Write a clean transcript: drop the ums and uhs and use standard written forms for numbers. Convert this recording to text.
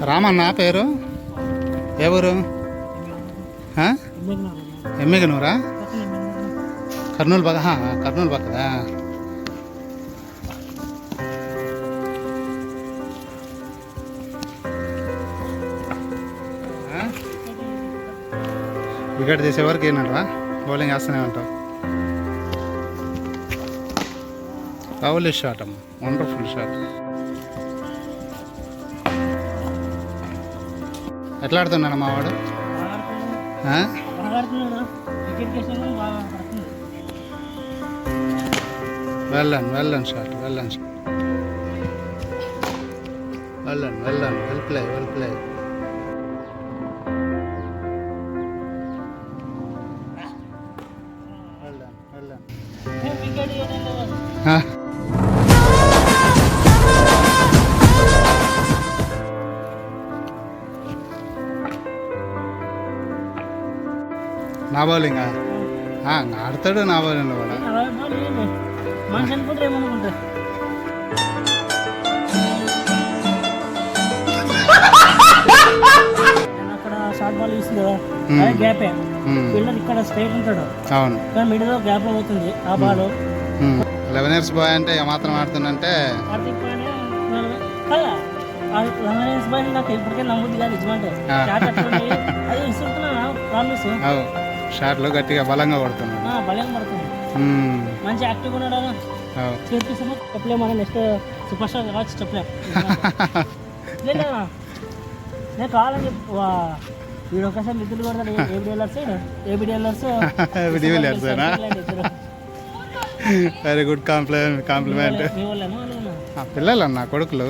రామన్న పేరు ఏ ఊరు? ఎమ్మిగనూరా? కర్నూలు పక్క కర్నూలు పక్కదా? వికెట్ తీసే వరకు ఏంటంటవా? బౌలింగ్ వేస్తూనే ఉంటావు. లవ్లీ షాట్ అమ్మ, వండర్ఫుల్ షాట్. ఎట్లా ఆడుతున్నాడు మా వాడు? Well shot, well play. నా బౌలింగ్ ఆడతాడు. నా బౌలింగ్లో కూడా అక్కడ షార్ట్ బాల్ ఇస్తుంది కదా, గ్యాపే. ఫీల్డర్ ఇక్కడ స్ట్రైట్ ఉంటాడు. అవును, మిడిల్ లో గ్యాప్ లో పోతుంది ఆ బాల్. 11 years బాయ్ అంటే ఏమాత్రం ఆడుతుందంటే 11 years బాయ్ నాకు ఇప్పటికే నమ్ముద్ది కాదు నిజమంటే. అది ఇస్తున్నాను ప్రామిస్. షాట్లు గట్టిగా బలంగా కొడుతున్నాడు. బలంగా పడుతుంది. మంచి యాక్టివ్ ఉన్నాడు. చేర్పిస్తాము చెప్పలేము. మన నెక్స్ట్ సూపర్ స్టార్ కావచ్చు చెప్పలేము. లేదా నేను కావాలని వీడు ఒకసారి నిధులు కొడతాడు. ఏబిడిఎల్ఆర్స్ వెరీ గుడ్ కాంప్లిమెంట్. పిల్లలు అన్న కొడుకులు